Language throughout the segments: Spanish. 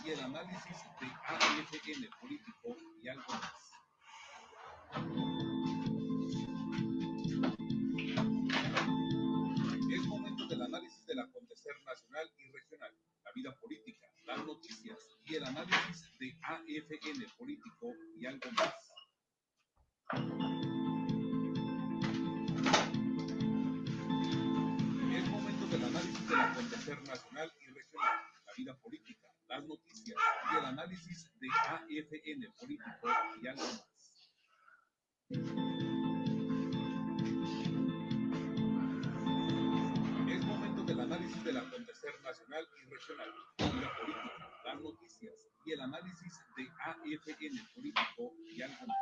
y el análisis de AFN político y algo más. Es momento del análisis del acontecer nacional y regional, la vida política, las noticias y el análisis de AFN político y algo más. Es momento del análisis del acontecer nacional y regional, la vida política, las noticias y el análisis de AFN político y algo más. Es momento del análisis del acontecer nacional y regional, la vida política, las noticias y el análisis de AFN político y algo más.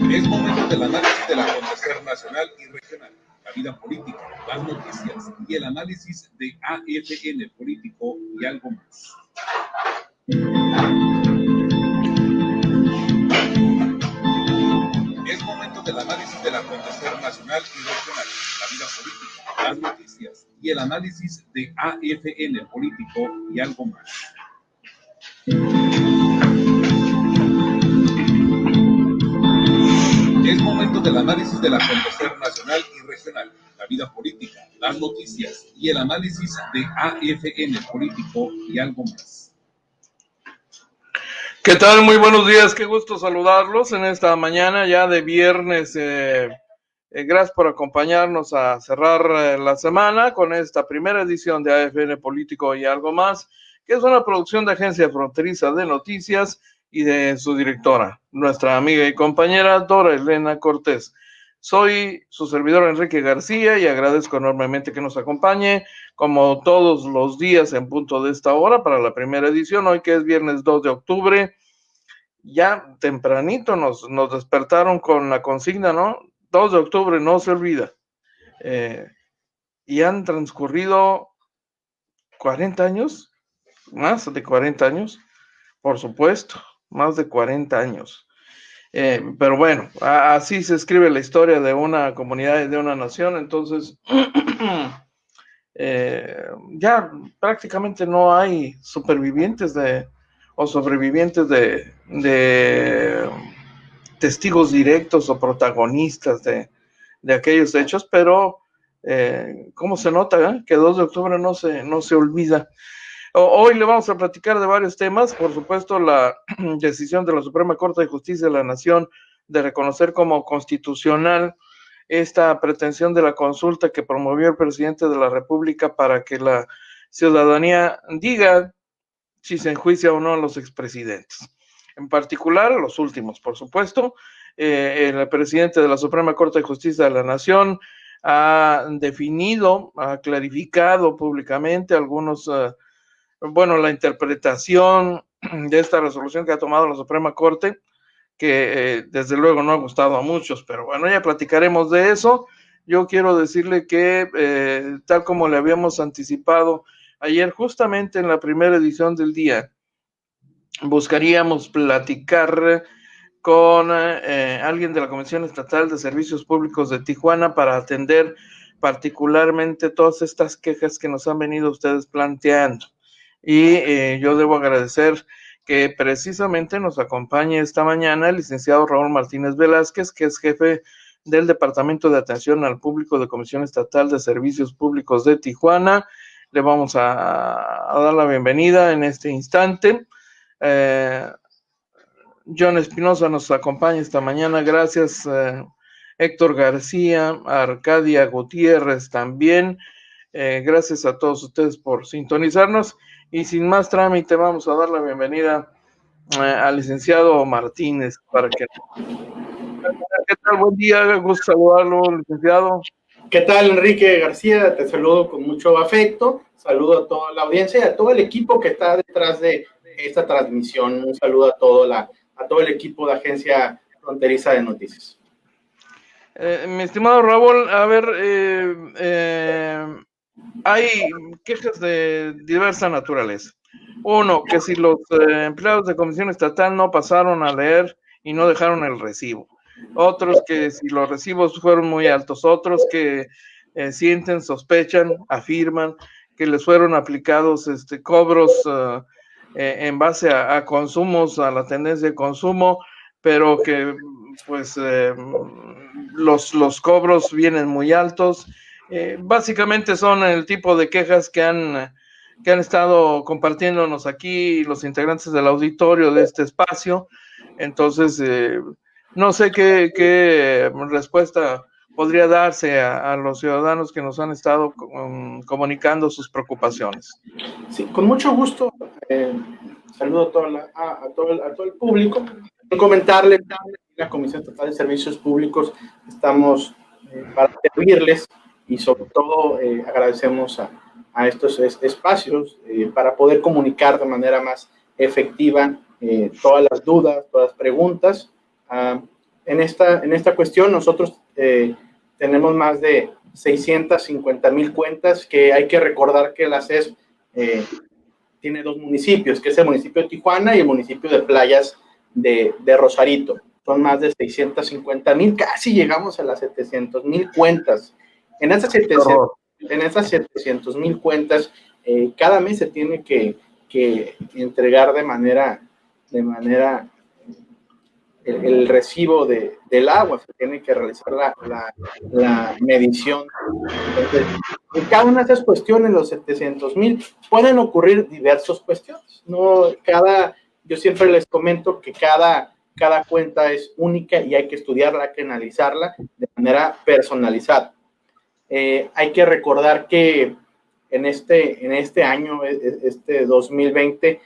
Es momento del análisis del acontecer nacional y regional, la vida política, las noticias y el análisis de AFN político y algo más. Es momento del análisis del acontecer nacional y regional, la vida política, las noticias y el análisis de AFN político y algo más. Es momento del análisis del acontecer nacional y regional, la vida política, las noticias y el análisis de AFN político y algo más. ¿Qué tal? Muy buenos días, qué gusto saludarlos en esta mañana ya de viernes. Gracias por acompañarnos a cerrar la semana con esta primera edición de AFN Político y algo más, que es una producción de Agencia Fronteriza de Noticias y de su directora, nuestra amiga y compañera Dora Elena Cortés. Soy su servidor Enrique García y agradezco enormemente que nos acompañe, como todos los días en punto de esta hora, para la primera edición, hoy que es viernes 2 de octubre. Ya tempranito nos despertaron con la consigna, ¿no? 2 de octubre, no se olvida. Y han transcurrido 40 años, más de 40 años, por supuesto, más de 40 años. Pero bueno, así se escribe la historia de una comunidad y de una nación, entonces ya prácticamente no hay supervivientes o sobrevivientes de testigos directos o protagonistas de aquellos hechos, pero ¿cómo se nota que 2 de octubre no se olvida? Hoy le vamos a platicar de varios temas, por supuesto la decisión de la Suprema Corte de Justicia de la Nación de reconocer como constitucional esta pretensión de la consulta que promovió el presidente de la República para que la ciudadanía diga si se enjuicia o no a los expresidentes. En particular, los últimos, por supuesto. El presidente de la Suprema Corte de Justicia de la Nación ha definido, ha clarificado públicamente la interpretación de esta resolución que ha tomado la Suprema Corte, que desde luego no ha gustado a muchos, pero bueno, ya platicaremos de eso. Yo quiero decirle que, tal como le habíamos anticipado ayer, justamente en la primera edición del día, buscaríamos platicar con alguien de la Comisión Estatal de Servicios Públicos de Tijuana para atender particularmente todas estas quejas que nos han venido ustedes planteando. Y yo debo agradecer que precisamente nos acompañe esta mañana el licenciado Raúl Martínez Velázquez, que es jefe del Departamento de Atención al Público de Comisión Estatal de Servicios Públicos de Tijuana. Le vamos a dar la bienvenida en este instante. John Espinosa nos acompaña esta mañana, gracias. Héctor García, Arcadia Gutiérrez también. Gracias a todos ustedes por sintonizarnos. Y sin más trámite, vamos a dar la bienvenida al licenciado Martínez para que... ¿Qué tal? Buen día, gusto saludarlo, licenciado. ¿Qué tal, Enrique García? Te saludo con mucho afecto, saludo a toda la audiencia y a todo el equipo que está detrás de esta transmisión. Un saludo a todo el equipo de Agencia Fronteriza de Noticias. Mi estimado Raúl, a ver, hay quejas de diversa naturaleza. Uno, que si los empleados de Comisión Estatal no pasaron a leer y no dejaron el recibo. Otros que si los recibos fueron muy altos. Otros que sienten, sospechan, afirman que les fueron aplicados cobros en base a consumos, a la tendencia de consumo, pero que pues los cobros vienen muy altos. Básicamente son el tipo de quejas que han estado compartiéndonos aquí los integrantes del auditorio de este espacio. Entonces, no sé qué respuesta podría darse a los ciudadanos que nos han estado comunicando sus preocupaciones. Sí, con mucho gusto. Saludo a todo el público. Comentarles, la Comisión Estatal de Servicios Públicos, estamos para servirles y sobre todo agradecemos a estos espacios para poder comunicar de manera más efectiva todas las dudas, todas las preguntas. En esta cuestión nosotros tenemos más de 650,000 cuentas, que hay que recordar que la CESP tiene 2 municipios, que es el municipio de Tijuana y el municipio de Playas de Rosarito. Son más de 650,000, casi llegamos a las 700,000 cuentas. En esas 700,000 cuentas, cada mes se tiene que entregar de manera el recibo del agua, se tiene que realizar la medición. Entonces, en cada una de esas cuestiones, los 700,000, pueden ocurrir diversas cuestiones. Yo siempre les comento que cada cuenta es única y hay que estudiarla, hay que analizarla de manera personalizada. Hay que recordar que en este año, 2020,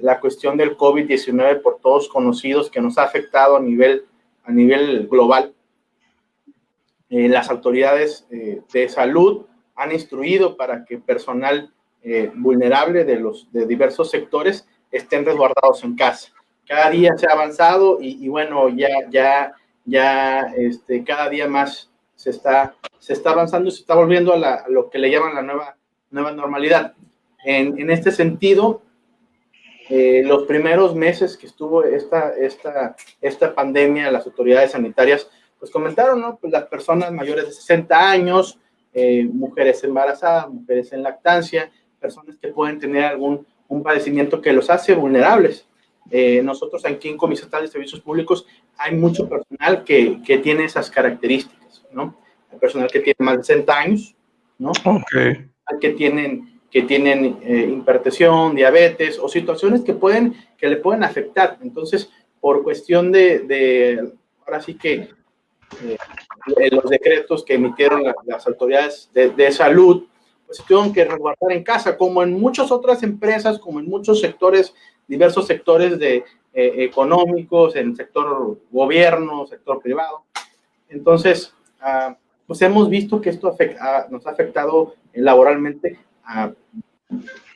la cuestión del COVID-19, por todos conocidos, que nos ha afectado a nivel global, las autoridades de salud han instruido para que personal vulnerable de diversos sectores estén resguardados en casa. Cada día se ha avanzado y bueno, ya cada día más se está avanzando y se está volviendo a lo que le llaman la nueva normalidad. En este sentido, los primeros meses que estuvo esta pandemia, las autoridades sanitarias pues comentaron, ¿no? Pues las personas mayores de 60 años, mujeres embarazadas, mujeres en lactancia, personas que pueden tener un padecimiento que los hace vulnerables. Nosotros aquí en Comisión Estatal de Servicios Públicos hay mucho personal que tiene esas características, ¿no? Hay personal que tiene más de 60 años, ¿no? Okay. Hay que tienen hipertensión, diabetes o situaciones que le pueden afectar. Entonces, por cuestión ahora sí que los decretos que emitieron las autoridades de salud, pues se tuvieron que resguardar en casa, como en muchas otras empresas, como en muchos sectores, diversos sectores económicos, en el sector gobierno, sector privado. Entonces, pues hemos visto que esto nos ha afectado laboralmente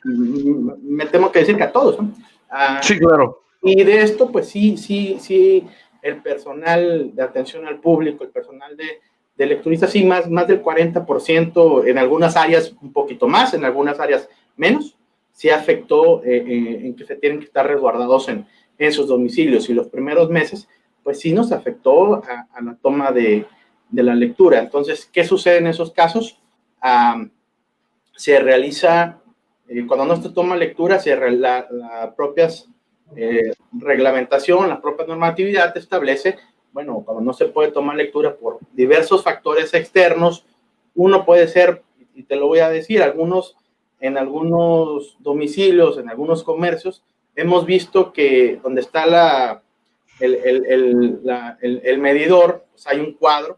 me temo que decir que a todos, ¿no? Sí, claro. Y de esto, pues sí, el personal de atención al público, el personal de lecturistas, sí, más del 40%, en algunas áreas un poquito más, en algunas áreas menos, sí afectó en que se tienen que estar resguardados en sus domicilios. Y los primeros meses, pues sí nos afectó a la toma de la lectura. Entonces, ¿qué sucede en esos casos? Se realiza, cuando no se toma lectura, la propia reglamentación, la propia normatividad establece, bueno, cuando no se puede tomar lectura por diversos factores externos, uno puede ser, y te lo voy a decir, en algunos domicilios, en algunos comercios, hemos visto que donde está el medidor, pues hay un cuadro,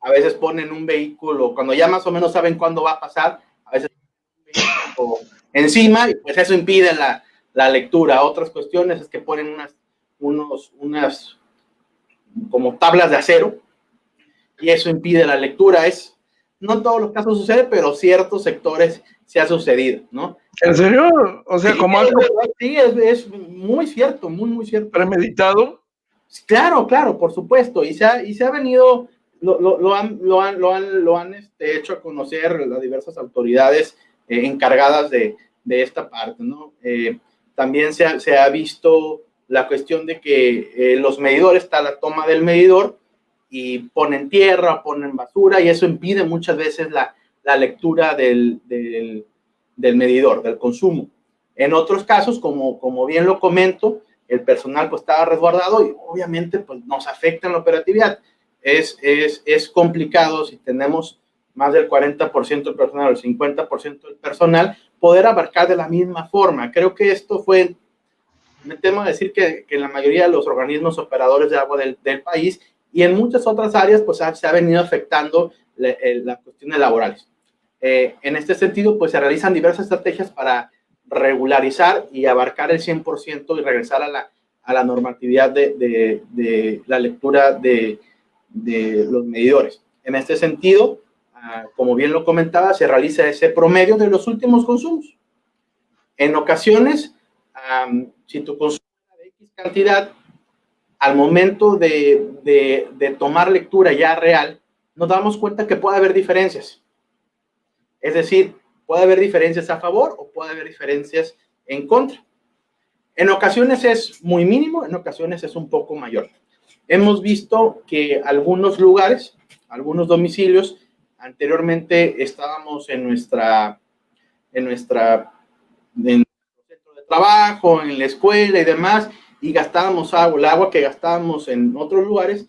a veces ponen un vehículo, cuando ya más o menos saben cuándo va a pasar, a veces encima, y pues eso impide la lectura. Otras cuestiones es que ponen unas como tablas de acero, y eso impide la lectura. No en todos los casos sucede, pero ciertos sectores se ha sucedido, ¿no? ¿En serio? O sea, sí, como algo... Sí, es muy cierto, muy cierto. ¿Premeditado? Claro, por supuesto, y se ha venido, lo han hecho a conocer las diversas autoridades encargadas de esta parte, ¿no? También se ha visto la cuestión de que los medidores, está la toma del medidor y ponen tierra, ponen basura, y eso impide muchas veces la lectura del medidor, del consumo. En otros casos, como bien lo comento, el personal pues estaba resguardado y obviamente pues nos afecta en la operatividad. Es complicado si tenemos más del 40% del personal o el 50% del personal, poder abarcar de la misma forma. Creo que esto fue, me temo decir que en la mayoría de los organismos operadores de agua del país y en muchas otras áreas pues se ha venido afectando las cuestiones laborales. En este sentido pues se realizan diversas estrategias para regularizar y abarcar el 100% y regresar a la normatividad de la lectura de los medidores. En este sentido, como bien lo comentaba, se realiza ese promedio de los últimos consumos. En ocasiones, si tu consumo es de X cantidad, al momento de tomar lectura ya real, nos damos cuenta que puede haber diferencias. Es decir, puede haber diferencias a favor o puede haber diferencias en contra. En ocasiones es muy mínimo, en ocasiones es un poco mayor. Hemos visto que algunos lugares, algunos domicilios, anteriormente estábamos en nuestro centro de trabajo, en la escuela y demás, y gastábamos agua, el agua que gastábamos en otros lugares,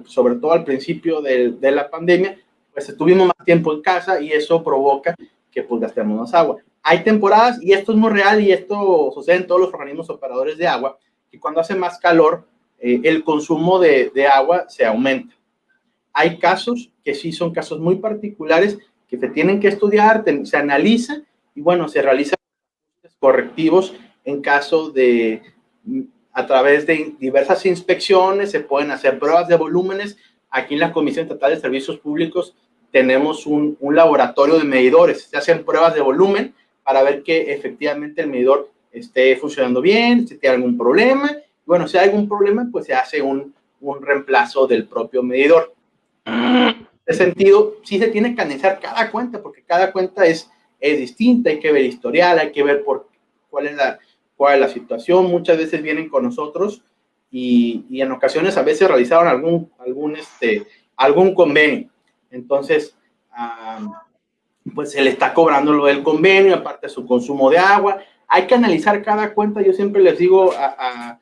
sobre todo al principio de la pandemia, pues estuvimos más tiempo en casa y eso provoca que pues gastemos más agua. Hay temporadas, y esto es muy real y esto sucede en todos los organismos operadores de agua, que cuando hace más calor, el consumo de agua se aumenta. Hay casos que sí son casos muy particulares que se tienen que estudiar, se analiza y bueno, se realizan correctivos en caso de, a través de diversas inspecciones, se pueden hacer pruebas de volúmenes. Aquí en la Comisión Estatal de Servicios Públicos tenemos un laboratorio de medidores, se hacen pruebas de volumen para ver que efectivamente el medidor esté funcionando bien, si tiene algún problema. Bueno, si hay algún problema, pues se hace un reemplazo del propio medidor. En ese sentido, sí se tiene que analizar cada cuenta, porque cada cuenta es distinta, hay que ver historial, hay que ver cuál es la situación. Muchas veces vienen con nosotros y en ocasiones a veces realizaron algún convenio. Entonces, pues se le está cobrando lo del convenio, aparte de su consumo de agua. Hay que analizar cada cuenta. Yo siempre les digo a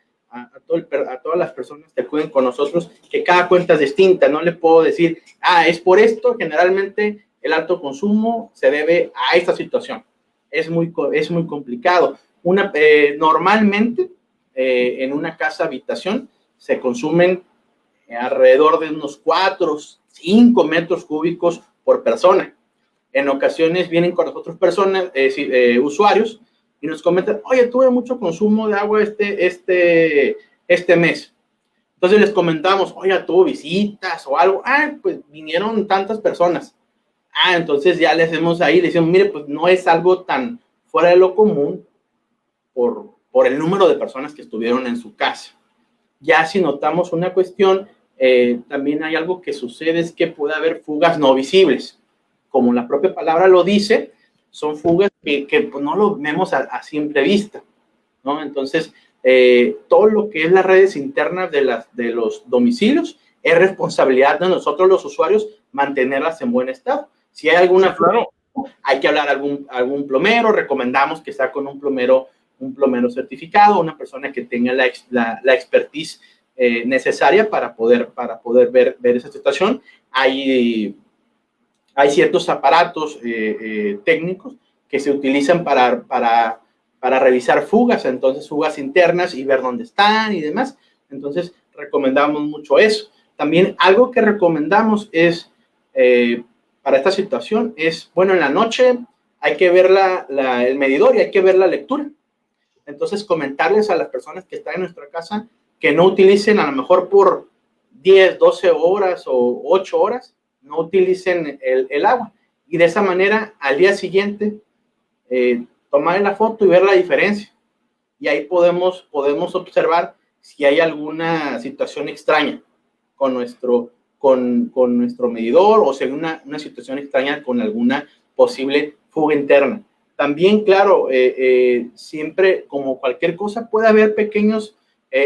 todas las personas que acuden con nosotros que cada cuenta es distinta. No le puedo decir, es por esto, generalmente el alto consumo se debe a esta situación. Es muy complicado. Normalmente, en una casa habitación se consumen alrededor de unos 4, 5 metros cúbicos por persona. En ocasiones vienen con nosotros personas, usuarios, y nos comentan, oye, tuve mucho consumo de agua este mes. Entonces les comentamos, oye, tuvo visitas o algo. Pues vinieron tantas personas. Entonces ya le hacemos ahí, le decimos, mire, pues no es algo tan fuera de lo común por el número de personas que estuvieron en su casa. Ya si notamos una cuestión, también hay algo que sucede, es que puede haber fugas no visibles. Como la propia palabra lo dice, son fugas que pues no lo vemos a simple vista, ¿no? Entonces, todo lo que es las redes internas de los domicilios es responsabilidad de nosotros los usuarios mantenerlas en buen estado. Si hay alguna fuga, hay que hablar a algún plomero, recomendamos que sea con un plomero certificado, una persona que tenga la expertise necesaria para poder ver esa situación. Hay ciertos aparatos técnicos que se utilizan para revisar fugas, entonces fugas internas y ver dónde están y demás. Entonces, recomendamos mucho eso. También algo que recomendamos es, para esta situación, es, bueno, en la noche hay que ver el medidor y hay que ver la lectura. Entonces, comentarles a las personas que están en nuestra casa que no utilicen a lo mejor por 10, 12 horas o 8 horas, no utilicen el agua. Y de esa manera, al día siguiente, tomar la foto y ver la diferencia. Y ahí podemos observar si hay alguna situación extraña con nuestro medidor o si hay una situación extraña con alguna posible fuga interna. También, claro, siempre, como cualquier cosa, puede haber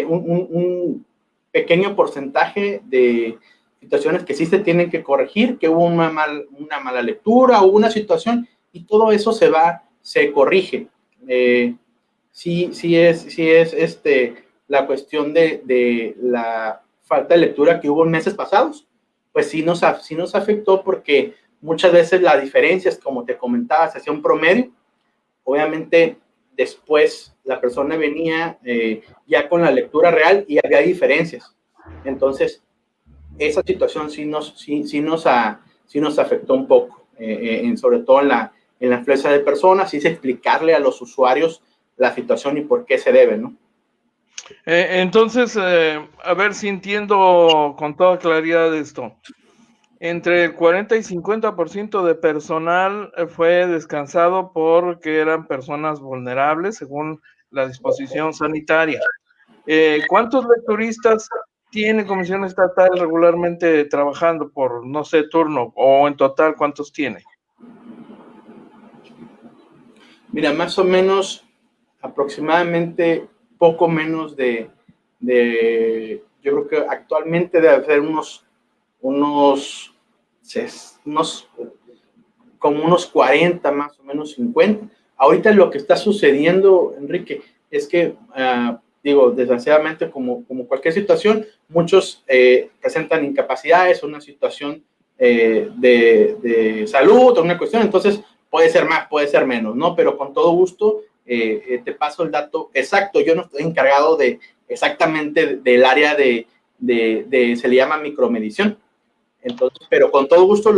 un pequeño porcentaje de situaciones que sí se tienen que corregir, que hubo una mala lectura, hubo una situación, y todo eso se corrige. Sí es la cuestión de la falta de lectura que hubo en meses pasados, pues sí nos afectó, porque muchas veces las diferencias, como te comentaba, se hacía un promedio. Obviamente después la persona venía ya con la lectura real y había diferencias. Entonces esa situación sí nos afectó un poco, sobre todo en la influencia de personas, y explicarle a los usuarios la situación y por qué se debe, ¿no? Entonces, a ver si entiendo con toda claridad esto. Entre el 40 y 50% de personal fue descansado porque eran personas vulnerables según la disposición sanitaria. ¿Cuántos lectoristas tiene Comisión Estatal regularmente trabajando por, no sé, turno, o en total cuántos tiene? Mira, más o menos, aproximadamente poco menos yo creo que actualmente debe haber como unos 40, más o menos 50. Ahorita lo que está sucediendo, Enrique, es que, desgraciadamente, como cualquier situación, muchos presentan incapacidades, una situación de salud o una cuestión, entonces puede ser más, puede ser menos, ¿no? Pero con todo gusto te paso el dato exacto. Yo no estoy encargado exactamente del área se le llama micromedición. Entonces, pero con todo gusto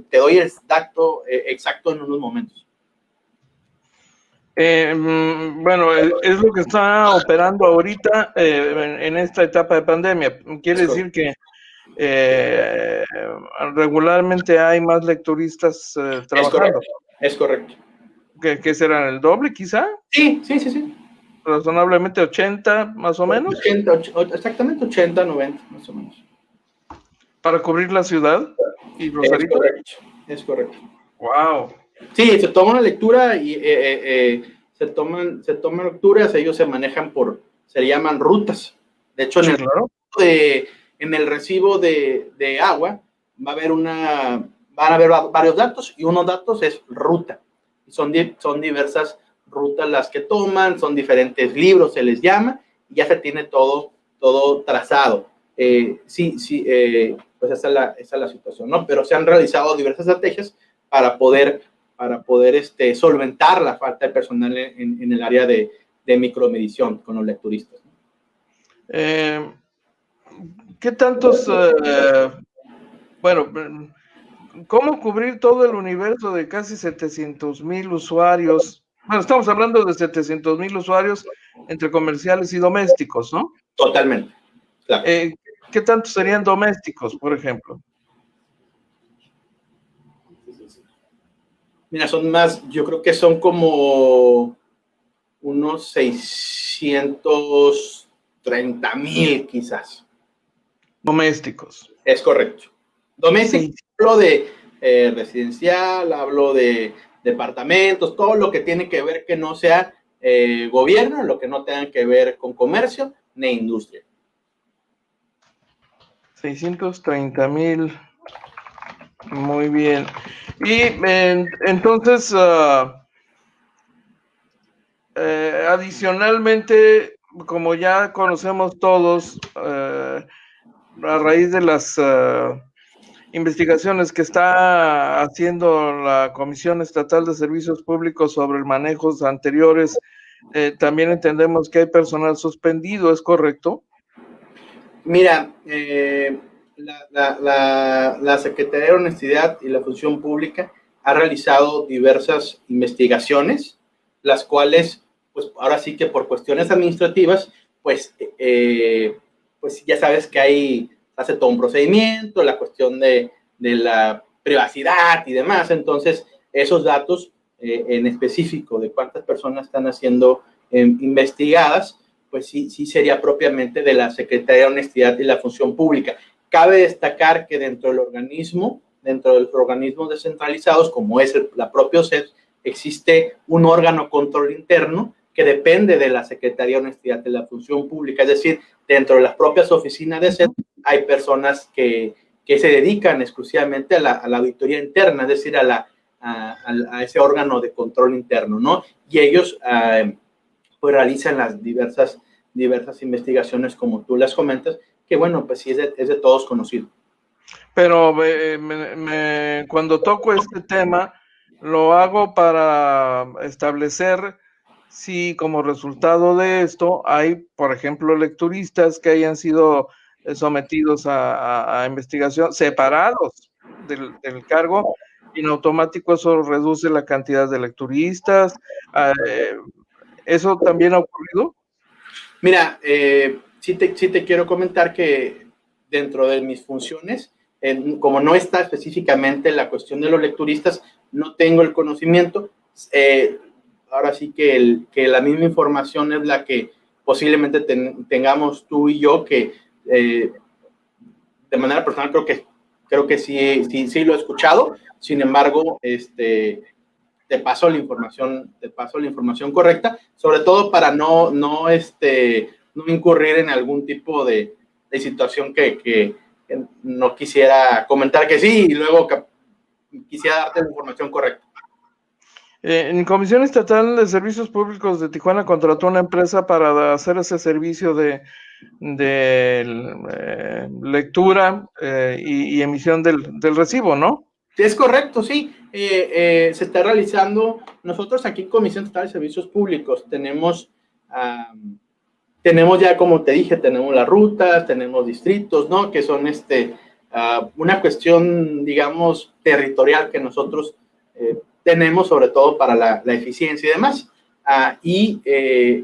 te doy el dato exacto en unos momentos. Bueno, es lo que está operando ahorita en esta etapa de pandemia. Quiere decir que regularmente hay más lecturistas trabajando. Es correcto. ¿Qué serán? ¿El doble, quizá? Sí. Razonablemente 80, más o menos. 80, exactamente 80, 90, más o menos. ¿Para cubrir la ciudad y Rosarito? Es correcto. Wow. Sí, se toma una lectura y se toman lecturas, ellos se manejan se llaman rutas. De hecho, en el recibo de agua van a haber varios datos, y unos datos es ruta. Son diversas rutas las que toman, son diferentes libros, se les llama, y ya se tiene todo trazado. Pues esa es la situación, ¿no? Pero se han realizado diversas estrategias para poder solventar la falta de personal en el área de micromedición con los lecturistas. ¿Qué tantos, cómo cubrir todo el universo de casi 700,000 usuarios? Bueno, estamos hablando de 700,000 usuarios entre comerciales y domésticos, ¿no? Totalmente, claro. ¿Qué tantos serían domésticos, por ejemplo? Mira, yo creo que son como unos 630,000 quizás. Domésticos. Es correcto. Doméstico, sí. Hablo de residencial, hablo de departamentos, todo lo que tiene que ver que no sea gobierno, lo que no tenga que ver con comercio ni industria. 630,000. Muy bien. Y entonces, adicionalmente, como ya conocemos todos, a raíz de las investigaciones que está haciendo la Comisión Estatal de Servicios Públicos sobre el manejos anteriores, también entendemos que hay personal suspendido, ¿es correcto? Mira, la Secretaría de Honestidad y la Función Pública ha realizado diversas investigaciones, las cuales, pues ahora sí que por cuestiones administrativas, pues ya sabes que hace todo un procedimiento, la cuestión de la privacidad y demás. Entonces, esos datos en específico de cuántas personas están siendo investigadas, pues sí sería propiamente de la Secretaría de Honestidad y la Función Pública. Cabe destacar que dentro de los organismos descentralizados, como es la propia OCEP, existe un órgano control interno que depende de la Secretaría de Honestidad y la Función Pública. Es decir, dentro de las propias oficinas de OCEP hay personas que que se dedican exclusivamente a la auditoría interna, es decir, a ese órgano de control interno, ¿no? Y ellos pues realizan las diversas investigaciones, como tú las comentas, que bueno, pues sí es de todos conocido. Pero cuando toco este tema, lo hago para establecer si como resultado de esto hay, por ejemplo, lecturistas que hayan sido sometidos a investigación separados del cargo, y en automático eso reduce la cantidad de lecturistas. ¿Eso también ha ocurrido? Mira, sí te quiero comentar que dentro de mis funciones, como no está específicamente la cuestión de los lecturistas, no tengo el conocimiento. Ahora sí que la misma información es la que posiblemente tengamos tú y yo, que de manera personal creo que sí lo he escuchado. Sin embargo, te paso la información correcta, sobre todo para no incurrir en algún tipo de situación que no quisiera comentar que sí y luego quisiera darte la información correcta. En Comisión Estatal de Servicios Públicos de Tijuana contrató una empresa para hacer ese servicio de lectura y emisión del recibo, ¿no? Es correcto, sí. Se está realizando. Nosotros aquí en Comisión Estatal de Servicios Públicos tenemos ya, como te dije, tenemos las rutas, tenemos distritos, ¿no? Que son una cuestión, digamos, territorial que nosotros tenemos, sobre todo para la eficiencia y demás. Y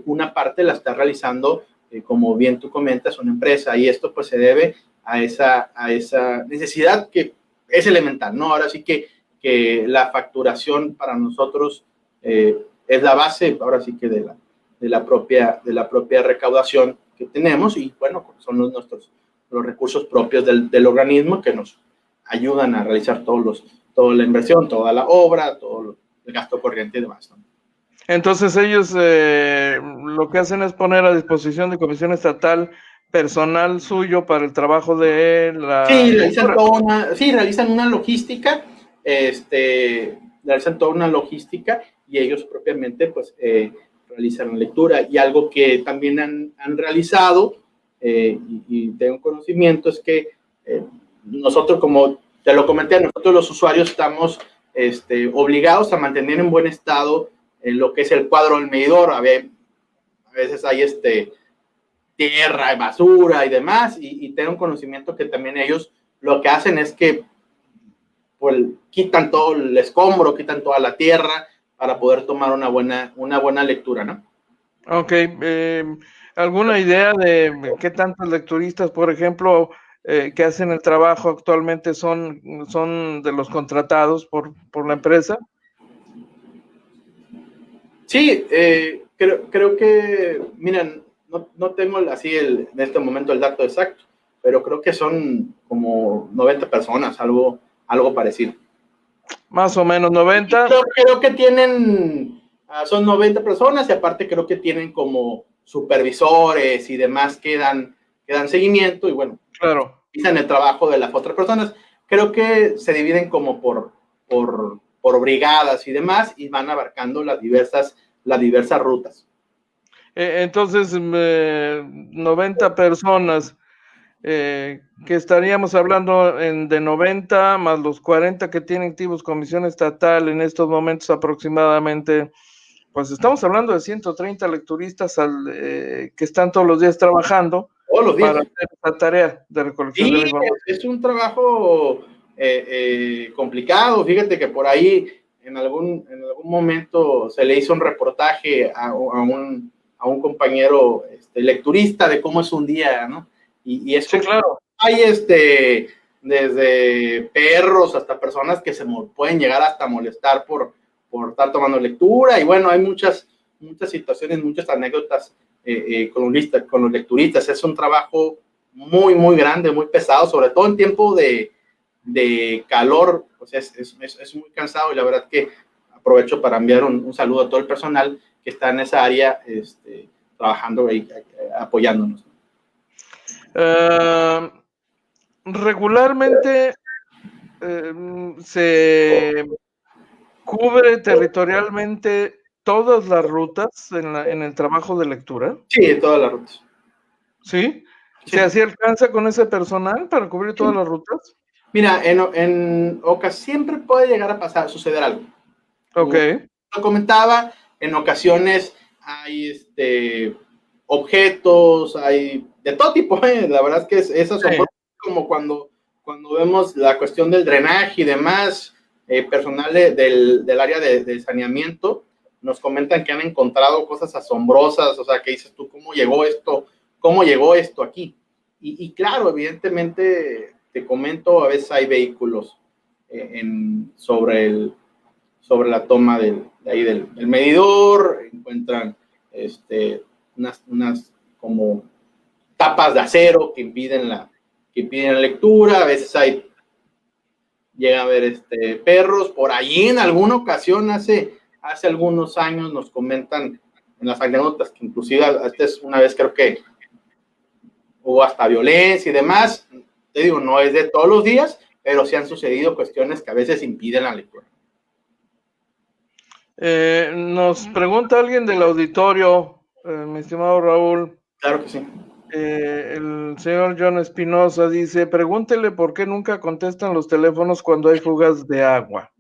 una parte la está realizando, como bien tú comentas, una empresa, y esto pues se debe a esa necesidad que es elemental, ¿no? Ahora sí que la facturación para nosotros es la base, ahora sí que de la propia recaudación que tenemos, y bueno, son los recursos propios del organismo que nos ayudan a realizar toda la inversión, toda la obra, todo el gasto corriente y demás, ¿no? Entonces ellos lo que hacen es poner a disposición de Comisión Estatal personal suyo para el trabajo de la... Sí, realizan una logística, y ellos propiamente pues realizan la lectura. Y algo que también han realizado, y tengo conocimiento, es que nosotros, como te lo comenté, nosotros los usuarios estamos obligados a mantener en buen estado lo que es el cuadro del medidor. A veces hay tierra, basura y demás, y tengo un conocimiento que también ellos lo que hacen es que pues quitan todo el escombro, quitan toda la tierra para poder tomar una buena lectura, ¿no? Ok, ¿alguna idea de qué tantos lecturistas, por ejemplo, que hacen el trabajo actualmente son de los contratados por la empresa? Sí, creo que, miren, no tengo así en este momento el dato exacto, pero creo que son como 90 personas, algo parecido. Más o menos 90. Creo que tienen, son 90 personas, y aparte creo que tienen como supervisores y demás que dan seguimiento, y bueno, claro, realizan el trabajo de las otras personas. Creo que se dividen como por brigadas y demás, y van abarcando las diversas rutas. Entonces 90 personas, que estaríamos hablando de 90 más los 40 que tiene activos Comisión Estatal en estos momentos aproximadamente, pues estamos hablando de 130 lecturistas que están todos los días trabajando para hacer esta tarea de recolección de la información. Es un trabajo complicado. Fíjate que por ahí en algún momento se le hizo un reportaje a un compañero lecturista de cómo es un día, ¿no? Y es sí, claro. Hay desde perros hasta personas que se pueden llegar hasta molestar por estar tomando lectura, y bueno, hay muchas situaciones, muchas anécdotas con los lecturistas. Es un trabajo muy, muy grande, muy pesado, sobre todo en tiempo de calor, pues es muy cansado, y la verdad que aprovecho para enviar un saludo a todo el personal que está en esa área trabajando y apoyándonos. regularmente se cubre territorialmente todas las rutas en el trabajo de lectura. Sí, todas las rutas. ¿Sí? Sí. ¿Se así alcanza con ese personal para cubrir todas las rutas? Mira, en ocasiones siempre puede llegar a suceder algo. Ok. Lo comentaba, en ocasiones hay objetos, hay de todo tipo, la verdad es que es asombroso, como cuando vemos la cuestión del drenaje y demás, personal del área de saneamiento, nos comentan que han encontrado cosas asombrosas, o sea, que dices tú, ¿cómo llegó esto aquí? Y claro, evidentemente, te comento, a veces hay vehículos sobre la toma del medidor, encuentran unas como tapas de acero que impiden la lectura, a veces llega a haber perros, por ahí en alguna ocasión, hace algunos años nos comentan en las anécdotas que inclusive una vez creo que hubo hasta violencia y demás, te digo, no es de todos los días, pero sí han sucedido cuestiones que a veces impiden la lectura. Nos pregunta alguien del auditorio, mi estimado Raúl. Claro que sí. El señor John Espinosa dice, pregúntele por qué nunca contestan los teléfonos cuando hay fugas de agua.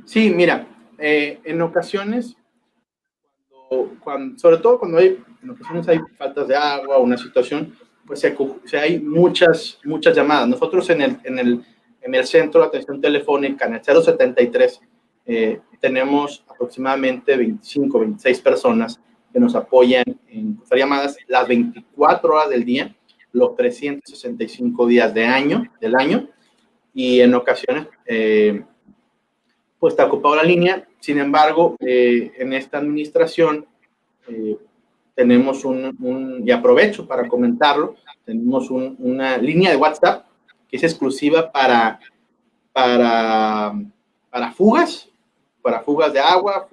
Sí, mira, en ocasiones, sobre todo cuando en ocasiones hay faltas de agua o una situación, pues hay muchas llamadas. Nosotros en el centro de atención telefónica, en el 073, tenemos aproximadamente 25, 26 personas que nos apoyan en contestar llamadas las 24 horas del día, los 365 días del año, y en ocasiones pues está ocupada la línea. Sin embargo, en esta administración tenemos y aprovecho para comentarlo, tenemos una línea de WhatsApp que es exclusiva para fugas de agua,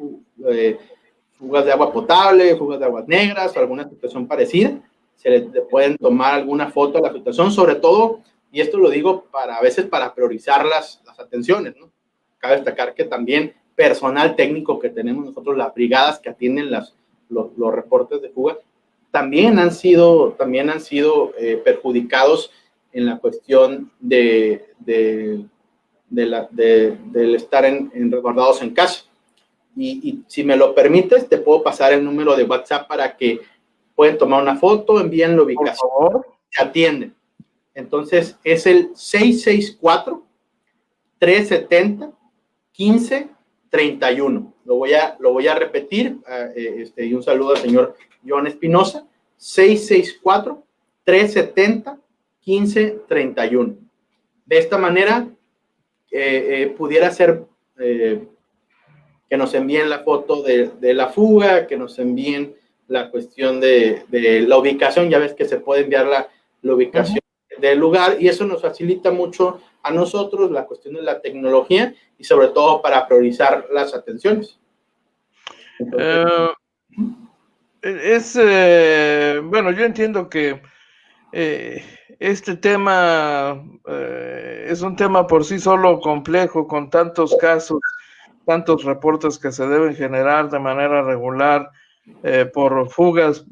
fugas de agua potable, fugas de aguas negras o alguna situación parecida. Se le pueden tomar alguna foto a la situación, sobre todo, y esto lo digo a veces para priorizar las atenciones, ¿no? Cabe destacar que también personal técnico que tenemos nosotros, las brigadas que atienden los reportes de fuga, también han sido perjudicados en la cuestión del estar resguardados en casa. Y si me lo permites, te puedo pasar el número de WhatsApp para que pueden tomar una foto, envíen la ubicación, por favor, se atienden. Entonces es el 664-370-1531. Lo voy a repetir, y un saludo al señor John Espinosa. 664-370-1531. De esta manera, pudiera ser que nos envíen la foto de la fuga, que nos envíen la cuestión de la ubicación. Ya ves que se puede enviar la ubicación del lugar, y eso nos facilita mucho a nosotros la cuestión de la tecnología y sobre todo para priorizar las atenciones. Bueno, yo entiendo que este tema es un tema por sí solo complejo, con tantos casos, tantos reportes que se deben generar de manera regular por fugas,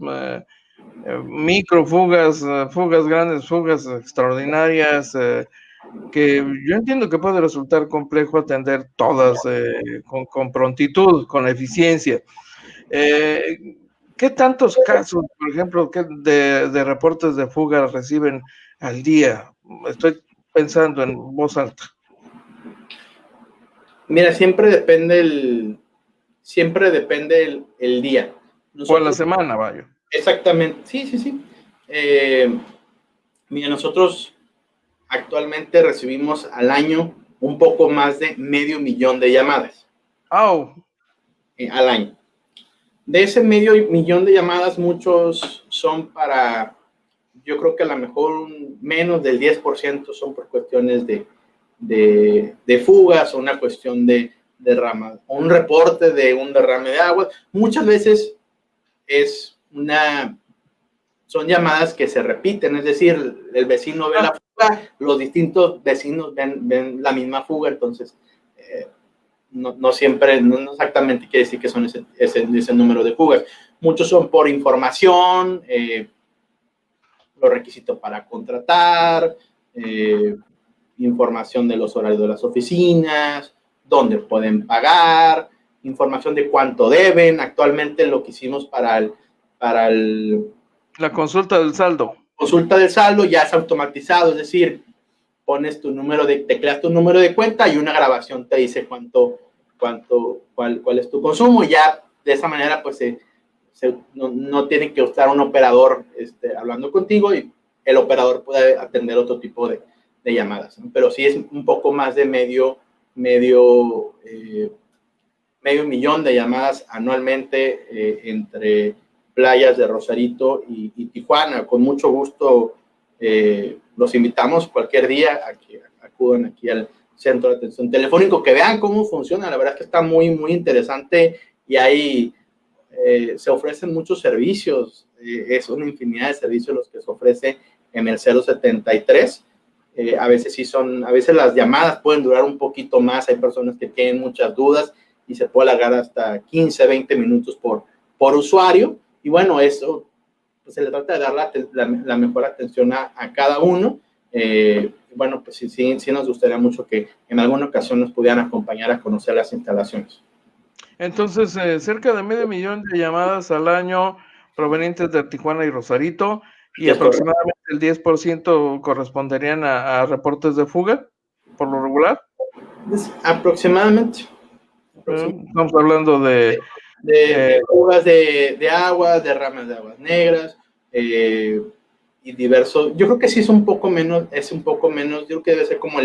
microfugas, fugas grandes, fugas extraordinarias, que yo entiendo que puede resultar complejo atender todas con prontitud, con eficiencia. ¿Qué tantos casos, por ejemplo, de reportes de fuga reciben al día? Estoy pensando en voz alta. Mira, siempre depende el día. O en la semana, vaya. Exactamente, sí. Mira, nosotros actualmente recibimos al año un poco más de 500,000 de llamadas. ¡Au! Al año. De ese 500,000 de llamadas, muchos son para, yo creo que a lo mejor menos del 10% son por cuestiones de fugas o una cuestión de derrama, o un reporte de un derrame de agua. Muchas veces es son llamadas que se repiten, es decir, el vecino ve la fuga, los distintos vecinos ven la misma fuga, entonces no siempre, no exactamente quiere decir que son ese número de fugas. Muchos son por información, los requisitos para contratar, información de los horarios de las oficinas, dónde pueden pagar, información de cuánto deben. Actualmente lo que hicimos para la consulta del saldo. Consulta del saldo ya es automatizado, es decir, pones tecleas tu número de cuenta y una grabación te dice cuál es tu consumo, y ya de esa manera pues no tiene que estar un operador hablando contigo, y el operador puede atender otro tipo de llamadas, ¿no? Pero sí es un poco más de medio millón de llamadas anualmente entre playas de Rosarito y Tijuana. Con mucho gusto los invitamos cualquier día a que acudan aquí al centro de atención telefónico, que vean cómo funciona. La verdad es que está muy, muy interesante, y ahí se ofrecen muchos servicios. Es una infinidad de servicios los que se ofrece en el 073. A veces las llamadas pueden durar un poquito más. Hay personas que tienen muchas dudas y se puede alargar hasta 15, 20 minutos por usuario. Y bueno, eso pues, se le trata de dar la mejor atención a cada uno. Bueno, pues sí nos gustaría mucho que en alguna ocasión nos pudieran acompañar a conocer las instalaciones. Entonces, cerca de 500,000 de llamadas al año provenientes de Tijuana y Rosarito, y Sí, aproximadamente el 10% corresponderían a reportes de fuga, por lo regular. Aproximadamente. Estamos hablando de fugas de agua, derrames de aguas negras, y diversos. Yo creo que sí es un poco menos, yo creo que debe ser como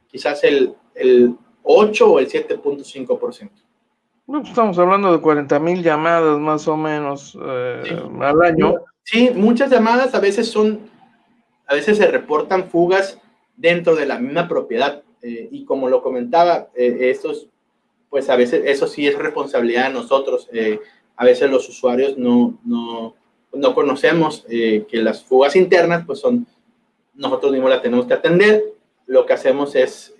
quizás el 8 o el 7.5%. No, estamos hablando de 40,000 llamadas más o menos al año. Sí, muchas llamadas a veces se reportan fugas dentro de la misma propiedad, y como lo comentaba, pues a veces eso sí es responsabilidad de nosotros. A veces los usuarios no conocemos que las fugas internas pues nosotros mismos las tenemos que atender. Lo que hacemos es,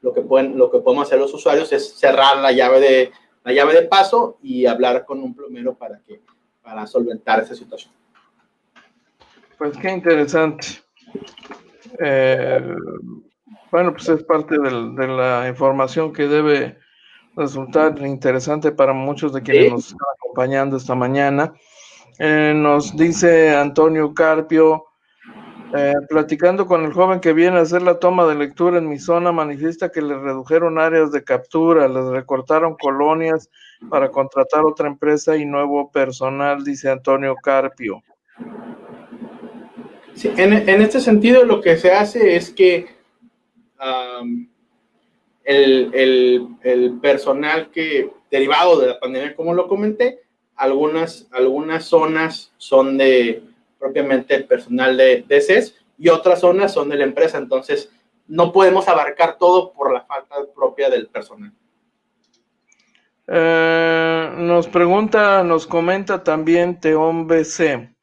lo que podemos hacer los usuarios es cerrar la llave de paso y hablar con un plomero para solventar esa situación. Pues qué interesante. Bueno, pues es parte de la información que debe resultar interesante para muchos de quienes nos están acompañando esta mañana. Nos dice Antonio Carpio, platicando con el joven que viene a hacer la toma de lectura en mi zona, manifiesta que le redujeron áreas de captura, les recortaron colonias para contratar otra empresa y nuevo personal, dice Antonio Carpio. Sí, en este sentido lo que se hace es que el personal que derivado de la pandemia, como lo comenté, algunas zonas son propiamente el personal de CES, y otras zonas son de la empresa. Entonces no podemos abarcar todo por la falta propia del personal. Nos comenta también Teón BC.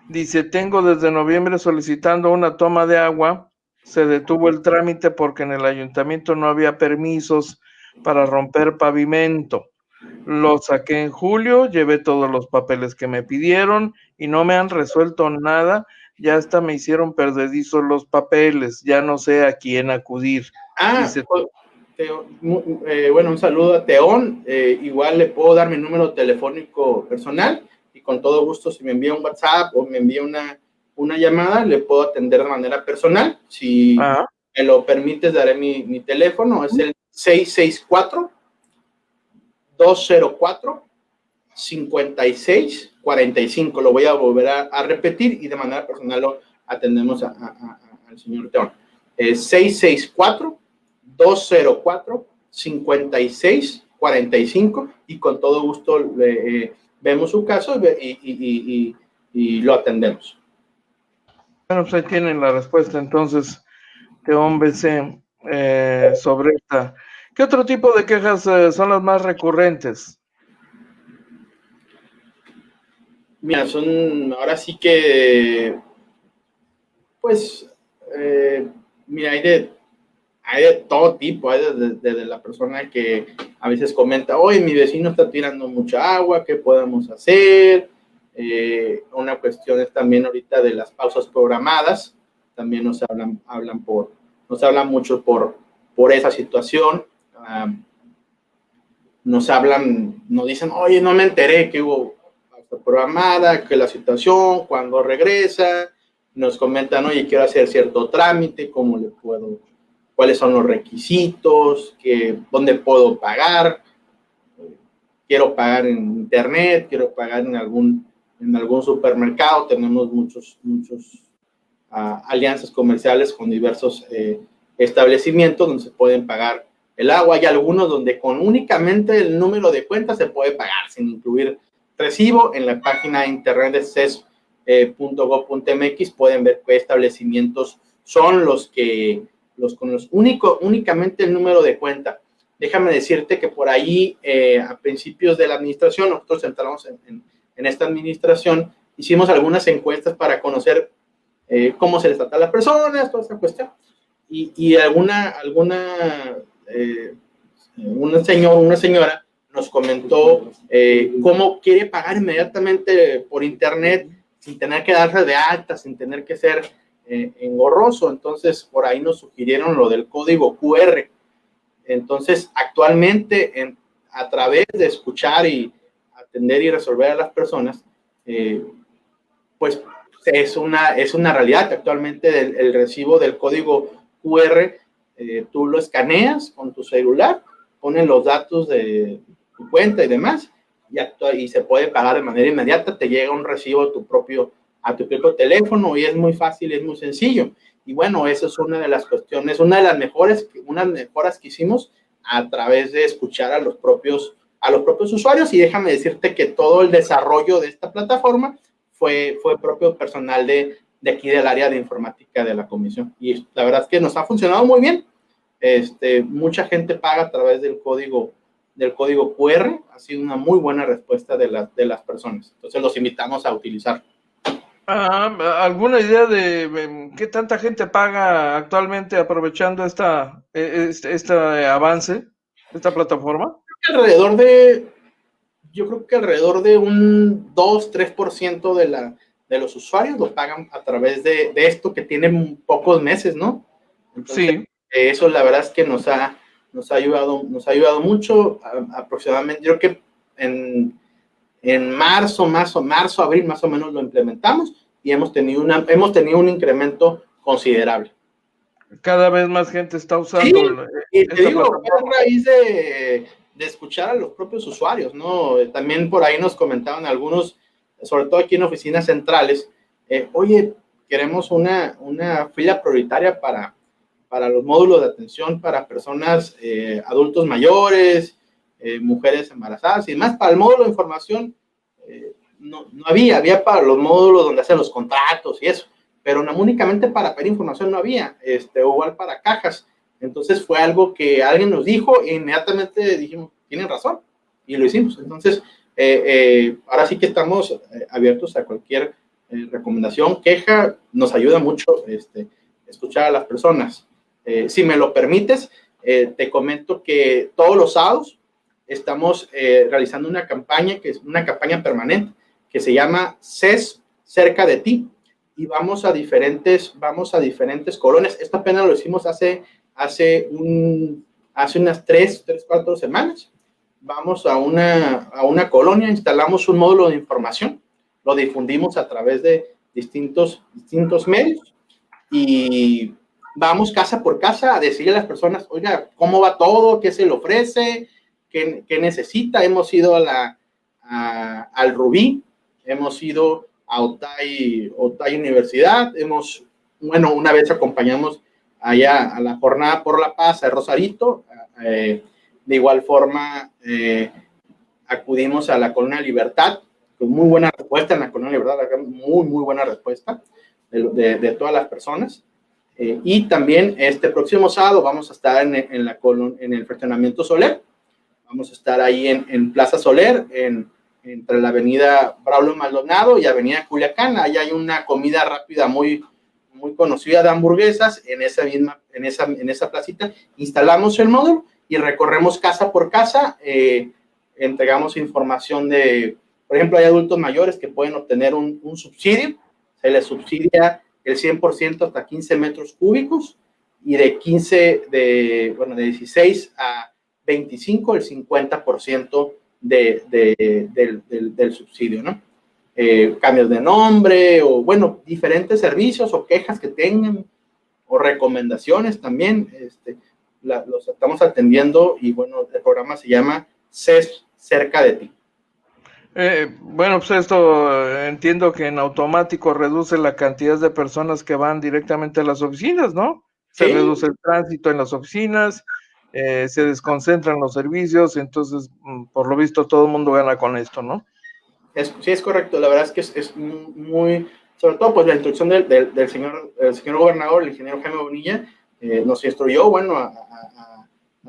Dice, tengo desde noviembre solicitando una toma de agua. Se detuvo el trámite porque en el ayuntamiento no había permisos para romper pavimento. Lo saqué en julio, llevé todos los papeles que me pidieron y no me han resuelto nada. Ya hasta me hicieron perdedizos los papeles, ya no sé a quién acudir. Dice, bueno, un saludo a Teón. Igual le puedo dar mi número telefónico personal, y con todo gusto, si me envía un WhatsApp o me envía una llamada, le puedo atender de manera personal. Si me lo permites, daré mi teléfono. Es el 664-204-5645. Lo voy a volver a repetir, y de manera personal lo atendemos al señor Teón. 664-204-5645, y con todo gusto vemos su caso y lo atendemos. Bueno, pues ahí tienen la respuesta entonces, Teón BC, sobre esta. ¿Qué otro tipo de quejas son las más recurrentes? Mira, ahora sí que, pues, mira, hay de todo tipo, hay desde la persona que a veces comenta, oye, mi vecino está tirando mucha agua, ¿qué podemos hacer? Una cuestión es también ahorita de las pausas programadas, también nos hablan mucho por esa situación. Nos dicen, oye, no me enteré que hubo pausa programada, que la situación, cuando regresa, nos comentan, oye, quiero hacer cierto trámite, ¿cómo le puedo? ¿Cuáles son los requisitos? ¿Dónde puedo pagar? Quiero pagar en internet, quiero pagar en algún supermercado. Tenemos muchos alianzas comerciales con diversos establecimientos donde se pueden pagar el agua. Hay algunos donde con únicamente el número de cuenta se puede pagar sin incluir recibo. En la página de internet de ces.gov.mx pueden ver qué establecimientos son únicamente el número de cuenta. Déjame decirte que por ahí, a principios de la administración, nosotros entramos en esta administración, hicimos algunas encuestas para conocer cómo se les trata a las personas, toda esa cuestión. Y una señora nos comentó cómo quiere pagar inmediatamente por internet sin tener que darse de alta, sin tener que ser engorroso. Entonces, por ahí nos sugirieron lo del código QR. Entonces, actualmente, a través de escuchar y atender y resolver a las personas, pues es una realidad. Actualmente el recibo del código QR, tú lo escaneas con tu celular, pones los datos de tu cuenta y demás, y se puede pagar de manera inmediata. Te llega un recibo a tu propio teléfono, y es muy fácil, es muy sencillo. Y bueno, eso es una de las cuestiones, unas mejoras que hicimos a través de escuchar a los propios usuarios. Y déjame decirte que todo el desarrollo de esta plataforma fue propio personal de aquí del área de informática de la comisión. Y la verdad es que nos ha funcionado muy bien. Mucha gente paga a través del código QR. Ha sido una muy buena respuesta de las personas. Entonces los invitamos a utilizar. ¿Alguna idea de qué tanta gente paga actualmente aprovechando este avance, esta plataforma? Yo creo que alrededor de un 2-3% de los usuarios lo pagan a través de esto, que tiene pocos meses, ¿no? Entonces, sí. Eso la verdad es que nos ha ayudado mucho. Aproximadamente, yo creo que en marzo, abril, más o menos lo implementamos, y hemos tenido un incremento considerable. Cada vez más gente está usando. Sí, y te digo, a raíz de escuchar a los propios usuarios, ¿no? También por ahí nos comentaban algunos, sobre todo aquí en oficinas centrales, oye, queremos una fila prioritaria para los módulos de atención para personas, adultos mayores, mujeres embarazadas y demás. Para el módulo de información no había para los módulos donde hacen los contratos y eso, pero no, únicamente para pedir información no había, igual para cajas. Entonces fue algo que alguien nos dijo e inmediatamente dijimos, tienen razón, y lo hicimos. Entonces, ahora sí que estamos abiertos a cualquier recomendación, queja. Nos ayuda mucho escuchar a las personas. Si me lo permites, te comento que todos los sábados estamos realizando una campaña, que es una campaña permanente, que se llama CES cerca de ti, y vamos a diferentes colonias. Esto apenas lo hicimos hace unas 3-4 semanas. Vamos a una colonia, instalamos un módulo de información, lo difundimos a través de distintos medios, y vamos casa por casa a decirle a las personas, oiga, ¿cómo va todo? ¿Qué se le ofrece? ¿Qué necesita? Hemos ido al Rubí, hemos ido a Otay Universidad, una vez acompañamos allá a la Jornada por la Paz a Rosarito. De igual forma, acudimos a la Colonia Libertad, con muy buena respuesta en la Colonia Libertad, muy, muy buena respuesta de todas las personas. Y también este próximo sábado vamos a estar en el fraccionamiento Soler. Vamos a estar ahí en Plaza Soler, en entre la avenida Braulio Maldonado y avenida Culiacán. Ahí hay una comida rápida muy conocida de hamburguesas. En esa placita instalamos el módulo y recorremos casa por casa, entregamos información de, por ejemplo, hay adultos mayores que pueden obtener un subsidio, se les subsidia el 100% hasta 15 metros cúbicos, y de 16 a 25 el 50% del subsidio, ¿no? Cambios de nombre, o bueno, diferentes servicios o quejas que tengan, o recomendaciones también, los estamos atendiendo. Y bueno, el programa se llama CES Cerca de Ti. Bueno, pues esto entiendo que en automático reduce la cantidad de personas que van directamente a las oficinas, ¿no? Se ¿Sí? reduce el tránsito en las oficinas, se desconcentran los servicios, entonces, por lo visto, todo el mundo gana con esto, ¿no? Sí, es correcto. La verdad es que es muy, sobre todo, pues la instrucción del señor gobernador, el ingeniero Jaime Bonilla, nos instruyó, bueno, a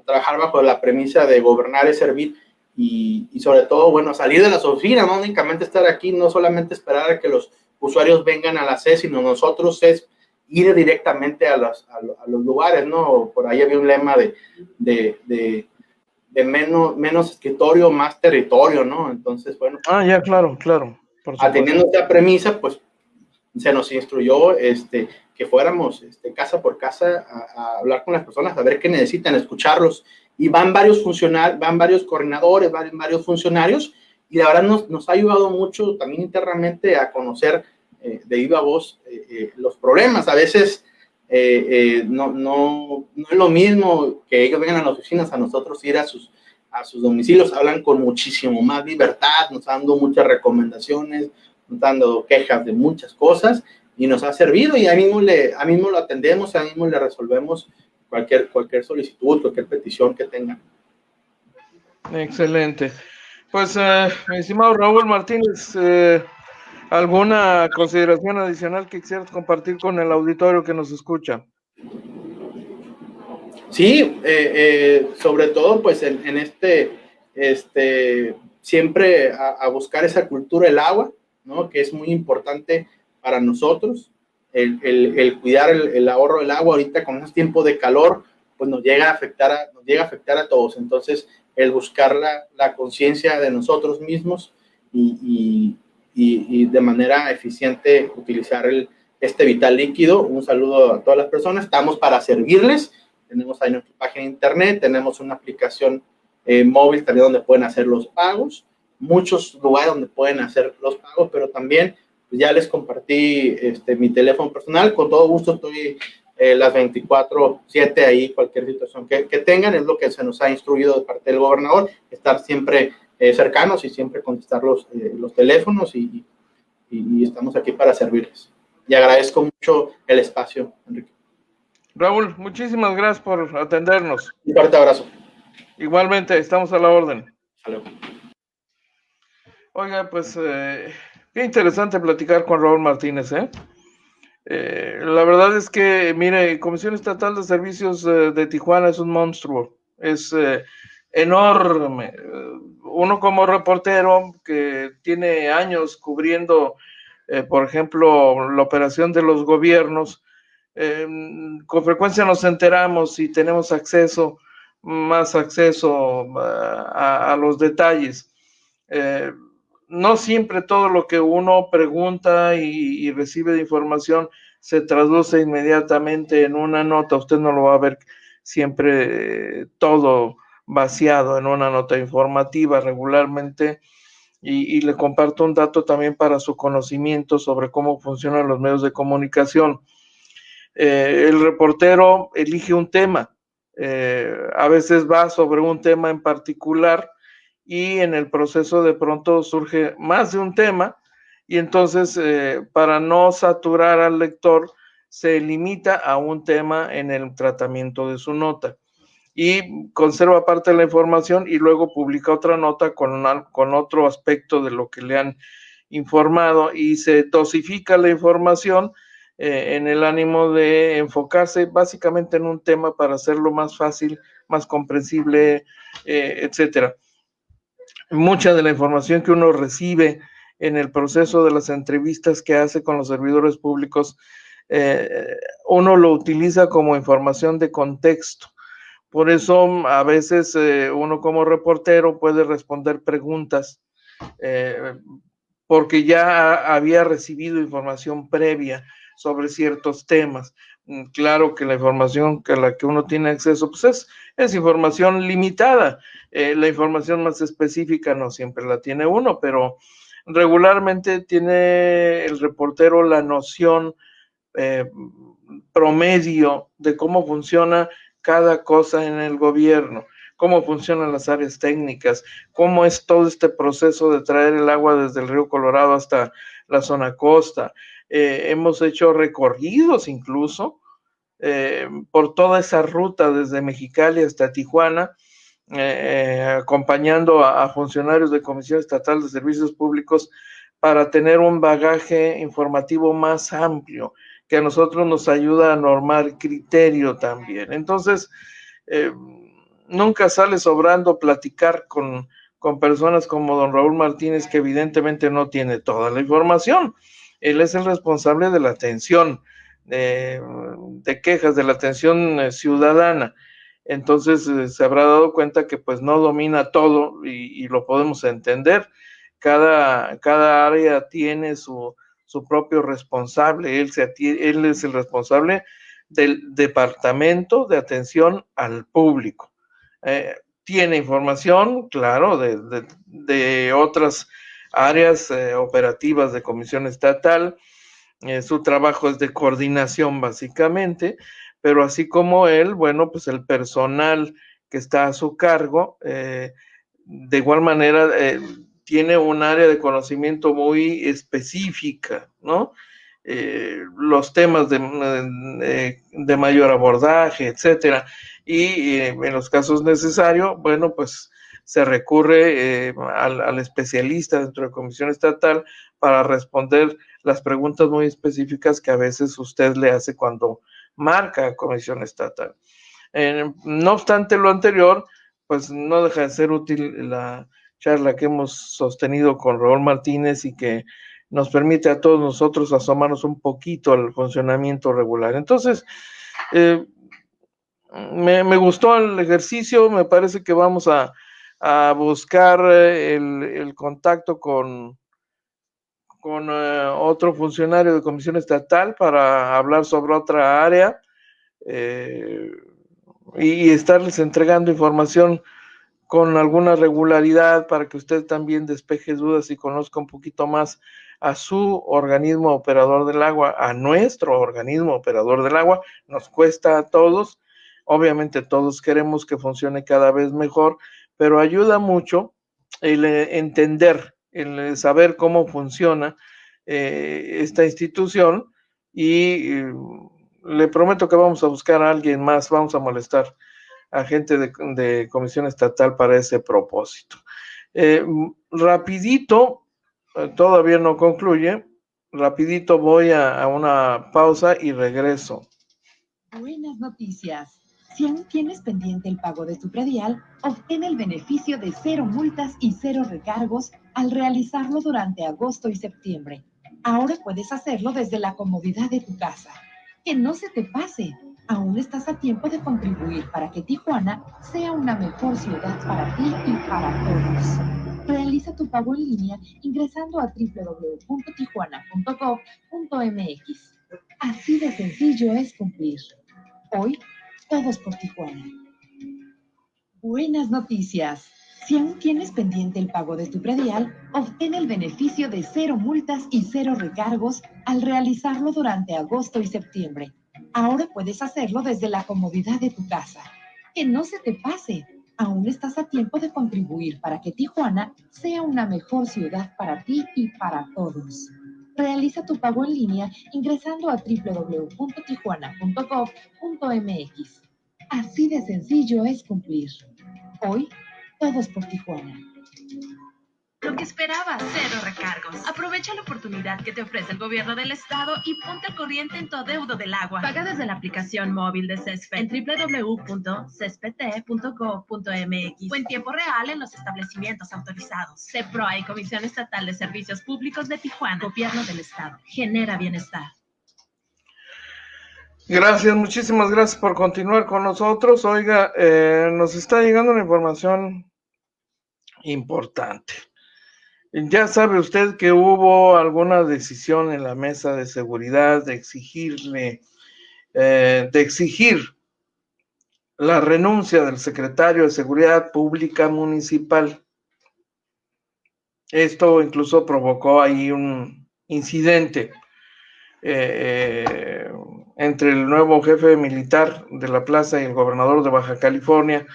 trabajar bajo la premisa de gobernar es servir, y sobre todo, bueno, salir de las oficinas, no únicamente estar aquí, no solamente esperar a que los usuarios vengan a la CES, sino nosotros es ir directamente a los lugares, ¿no? Por ahí había un lema de menos escritorio, más territorio, ¿no? Entonces, bueno. Ya, claro, por supuesto. Atendiendo esta premisa, pues se nos instruyó que fuéramos casa por casa a hablar con las personas, a ver qué necesitan, escucharlos. Y van varios coordinadores, varios funcionarios, y la verdad nos ha ayudado mucho también internamente a conocer de viva voz los problemas. A veces no es lo mismo que ellos vengan a las oficinas a nosotros ir a sus domicilios. Hablan con muchísimo más libertad, nos han dado muchas recomendaciones, nos han dado quejas de muchas cosas, y nos ha servido, y a mismo lo atendemos, a mismo le resolvemos cualquier solicitud, cualquier petición que tengan. Excelente. Pues, mi estimado Raúl Martínez, ¿alguna consideración adicional que quisieras compartir con el auditorio que nos escucha? Sí, sobre todo, pues en siempre a buscar esa cultura del agua, ¿no? Que es muy importante para nosotros, el cuidar el ahorro del agua. Ahorita con este tiempo de calor, pues nos llega a afectar a todos. Entonces, el buscar la conciencia de nosotros mismos y de manera eficiente utilizar este vital líquido. Un saludo a todas las personas, estamos para servirles. Tenemos ahí nuestra página de internet, tenemos una aplicación móvil también donde pueden hacer los pagos, muchos lugares donde pueden hacer los pagos, pero también pues ya les compartí mi teléfono personal. Con todo gusto estoy las 24/7 ahí, cualquier situación que tengan. Es lo que se nos ha instruido de parte del gobernador, estar siempre cercanos y siempre contestar los teléfonos, y estamos aquí para servirles. Y agradezco mucho el espacio, Enrique. Raúl, muchísimas gracias por atendernos. Un fuerte abrazo. Igualmente, estamos a la orden. Hasta luego. Oiga, pues, qué interesante platicar con Raúl Martínez, ¿eh? La verdad es que, mire, Comisión Estatal de Servicios de Tijuana es un monstruo, es enorme. Uno como reportero que tiene años cubriendo, por ejemplo, la operación de los gobiernos, con frecuencia nos enteramos y tenemos más acceso a los detalles. No siempre todo lo que uno pregunta y recibe de información se traduce inmediatamente en una nota. Usted no lo va a ver siempre todo vaciado en una nota informativa regularmente. Y le comparto un dato también para su conocimiento sobre cómo funcionan los medios de comunicación. El reportero elige un tema, a veces va sobre un tema en particular, y en el proceso de pronto surge más de un tema, y entonces para no saturar al lector se limita a un tema en el tratamiento de su nota y conserva parte de la información y luego publica otra nota con otro aspecto de lo que le han informado, y se dosifica la información en el ánimo de enfocarse básicamente en un tema para hacerlo más fácil, más comprensible, etcétera. mucha de la información que uno recibe en el proceso de las entrevistas que hace con los servidores públicos, uno lo utiliza como información de contexto. Por eso a veces uno como reportero puede responder preguntas porque ya había recibido información previa sobre ciertos temas. Claro que la información a la que uno tiene acceso pues es información limitada. La información más específica no siempre la tiene uno, pero regularmente tiene el reportero la noción promedio de cómo funciona cada cosa en el gobierno, cómo funcionan las áreas técnicas, cómo es todo este proceso de traer el agua desde el río Colorado hasta la zona costa. Hemos hecho recorridos incluso por toda esa ruta desde Mexicali hasta Tijuana, acompañando a funcionarios de Comisión Estatal de Servicios Públicos para tener un bagaje informativo más amplio, que a nosotros nos ayuda a normar criterio también. Entonces, nunca sale sobrando platicar con personas como don Raúl Martínez, que evidentemente no tiene toda la información. Él es el responsable de la atención de quejas, de la atención ciudadana. Entonces se habrá dado cuenta que pues no domina todo y lo podemos entender. Cada área tiene su propio responsable. Él es el responsable del Departamento de Atención al Público. Tiene información, claro, de otras áreas operativas de Comisión Estatal. Su trabajo es de coordinación básicamente, pero así como él, bueno, pues el personal que está a su cargo, de igual manera, tiene un área de conocimiento muy específica, ¿no? Los temas de mayor abordaje, etcétera. Y en los casos necesarios, bueno, pues se recurre al especialista dentro de la Comisión Estatal para responder las preguntas muy específicas que a veces usted le hace cuando marca a Comisión Estatal. No obstante lo anterior, pues no deja de ser útil la charla que hemos sostenido con Raúl Martínez y que nos permite a todos nosotros asomarnos un poquito al funcionamiento regular. Entonces, me gustó el ejercicio, me parece que vamos a buscar el contacto con otro funcionario de Comisión Estatal para hablar sobre otra área y estarles entregando información con alguna regularidad para que usted también despeje dudas y conozca un poquito más a su organismo operador del agua, a nuestro organismo operador del agua. Nos cuesta a todos, obviamente todos queremos que funcione cada vez mejor, pero ayuda mucho el entender, el saber cómo funciona esta institución y le prometo que vamos a buscar a alguien más, vamos a molestar a gente de Comisión Estatal para ese propósito. Rapidito, todavía no concluye, rapidito voy a una pausa y regreso. Buenas noticias. Si aún tienes pendiente el pago de tu predial, obtén el beneficio de 0 multas y 0 recargos al realizarlo durante agosto y septiembre. Ahora puedes hacerlo desde la comodidad de tu casa. Que no se te pase. Aún estás a tiempo de contribuir para que Tijuana sea una mejor ciudad para ti y para todos. Realiza tu pago en línea ingresando a www.tijuana.gov.mx. Así de sencillo es cumplir. Hoy, todos por Tijuana. Buenas noticias. Si aún tienes pendiente el pago de tu predial, obtén el beneficio de 0 multas y 0 recargos al realizarlo durante agosto y septiembre. Ahora puedes hacerlo desde la comodidad de tu casa. Que no se te pase. Aún estás a tiempo de contribuir para que Tijuana sea una mejor ciudad para ti y para todos. Realiza tu pago en línea ingresando a www.tijuana.gov.mx. Así de sencillo es cumplir. Hoy, todos por Tijuana. Lo que esperabas? Cero recargos. Aprovecha la oportunidad que te ofrece el gobierno del estado y ponte al corriente en tu adeudo del agua. Paga desde la aplicación móvil de CESPE en www.cespt.gov.mx o en tiempo real en los establecimientos autorizados. CEPROA y Comisión Estatal de Servicios Públicos de Tijuana, Gobierno del Estado. Genera bienestar. Gracias, muchísimas gracias por continuar con nosotros. Oiga, nos está llegando una información importante. Ya sabe usted que hubo alguna decisión en la mesa de seguridad de exigir la renuncia del secretario de Seguridad Pública Municipal. Esto incluso provocó ahí un incidente entre el nuevo jefe militar de la plaza y el gobernador de Baja California,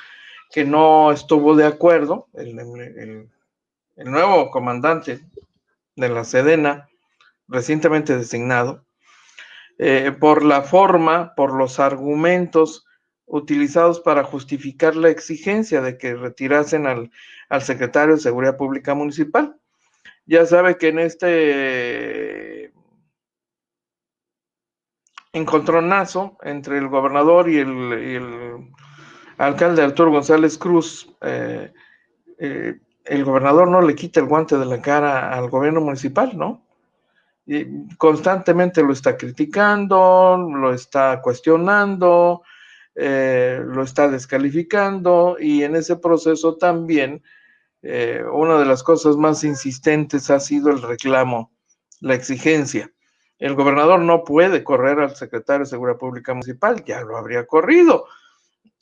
que no estuvo de acuerdo, el nuevo comandante de la Sedena, recientemente designado, por la forma, por los argumentos utilizados para justificar la exigencia de que retirasen al secretario de Seguridad Pública Municipal. Ya sabe que en este encontronazo entre el gobernador y el alcalde Arturo González Cruz, el gobernador no le quita el guante de la cara al gobierno municipal, ¿no? Y constantemente lo está criticando, lo está cuestionando, lo está descalificando, y en ese proceso también una de las cosas más insistentes ha sido el reclamo, la exigencia. El gobernador no puede correr al secretario de Seguridad Pública Municipal, ya lo habría corrido.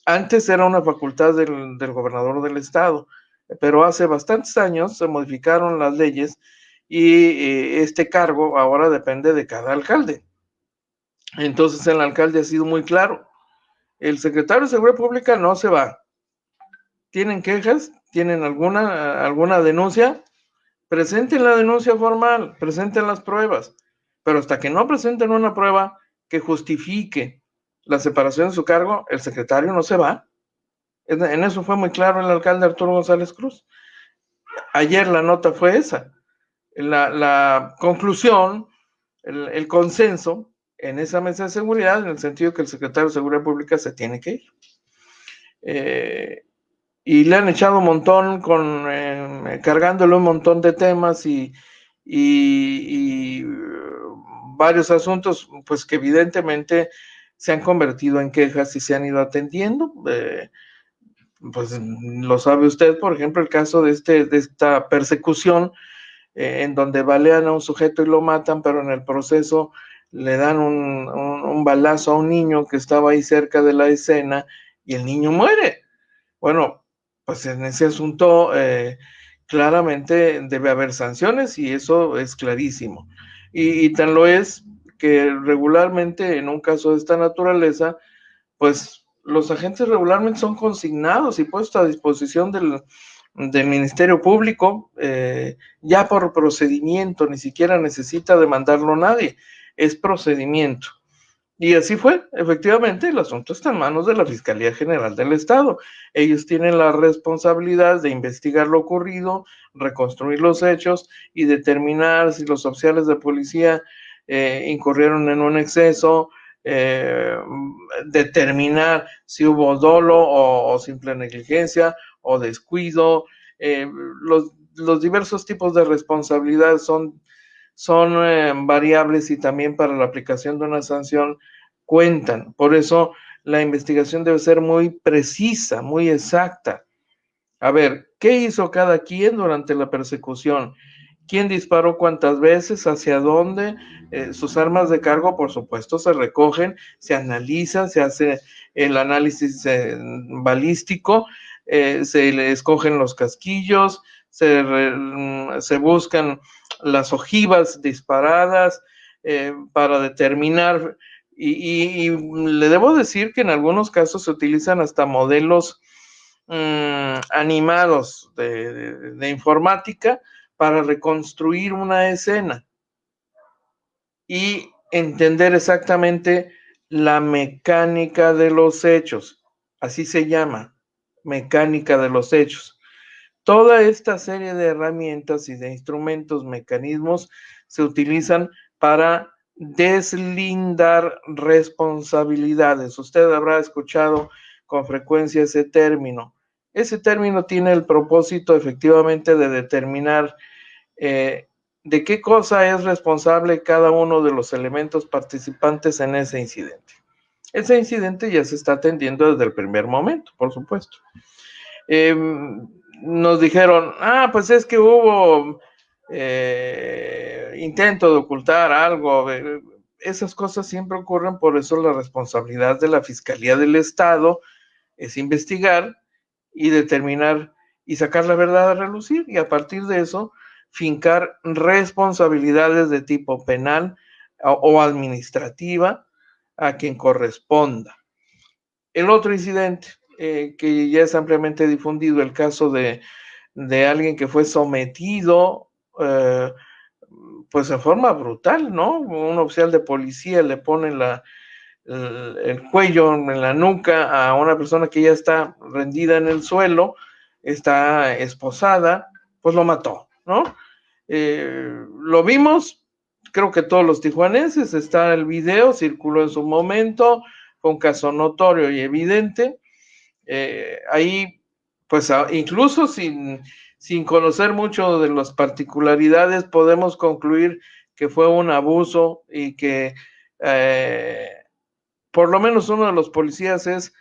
Antes era una facultad del gobernador del estado, pero hace bastantes años se modificaron las leyes y este cargo ahora depende de cada alcalde. Entonces el alcalde ha sido muy claro: el secretario de Seguridad Pública no se va. ¿Tienen quejas? ¿Tienen alguna denuncia? Presenten la denuncia formal, presenten las pruebas, pero hasta que no presenten una prueba que justifique la separación de su cargo, el secretario no se va. En eso fue muy claro el alcalde Arturo González Cruz. Ayer la nota fue esa. La conclusión, el consenso en esa mesa de seguridad, en el sentido que el secretario de Seguridad Pública se tiene que ir. Y le han echado un montón, cargándole un montón de temas y varios asuntos, pues que evidentemente se han convertido en quejas y se han ido atendiendo. Pues lo sabe usted, por ejemplo, el caso de esta persecución en donde balean a un sujeto y lo matan, pero en el proceso le dan un balazo a un niño que estaba ahí cerca de la escena y el niño muere. Bueno, pues en ese asunto claramente debe haber sanciones y eso es clarísimo. Y tan lo es que regularmente en un caso de esta naturaleza, pues los agentes regularmente son consignados y puestos a disposición del Ministerio Público, ya por procedimiento, ni siquiera necesita demandarlo nadie, es procedimiento. Y así fue, efectivamente, el asunto está en manos de la Fiscalía General del Estado. Ellos tienen la responsabilidad de investigar lo ocurrido, reconstruir los hechos y determinar si los oficiales de policía incurrieron en un exceso, determinar si hubo dolo o simple negligencia o descuido. Los diversos tipos de responsabilidad son variables y también para la aplicación de una sanción cuentan. Por eso la investigación debe ser muy precisa, muy exacta. A ver, ¿qué hizo cada quien durante la persecución? ¿Quién disparó cuántas veces? ¿Hacia dónde? Sus armas de cargo, por supuesto, se recogen, se analizan, se hace el análisis balístico, se le escogen los casquillos, se buscan las ojivas disparadas para determinar, y le debo decir que en algunos casos se utilizan hasta modelos animados de informática para reconstruir una escena y entender exactamente la mecánica de los hechos. Así se llama, mecánica de los hechos. Toda esta serie de herramientas y de instrumentos, mecanismos, se utilizan para deslindar responsabilidades. Usted habrá escuchado con frecuencia ese término. Ese término tiene el propósito efectivamente de determinar de qué cosa es responsable cada uno de los elementos participantes en ese incidente. Ese incidente ya se está atendiendo desde el primer momento, por supuesto. Nos dijeron, pues es que hubo intento de ocultar algo. Esas cosas siempre ocurren, por eso la responsabilidad de la Fiscalía del Estado es investigar y determinar y sacar la verdad a relucir, y a partir de eso fincar responsabilidades de tipo penal o administrativa a quien corresponda. El otro incidente que ya es ampliamente difundido, el caso de alguien que fue sometido pues en forma brutal, ¿no? Un oficial de policía le pone el cuello en la nuca a una persona que ya está rendida en el suelo, está esposada, pues lo mató, ¿no? Lo vimos, creo que todos los tijuanenses, está el video, circuló en su momento, fue un caso notorio y evidente. Ahí, pues incluso sin conocer mucho de las particularidades, podemos concluir que fue un abuso y que por lo menos uno de los policías es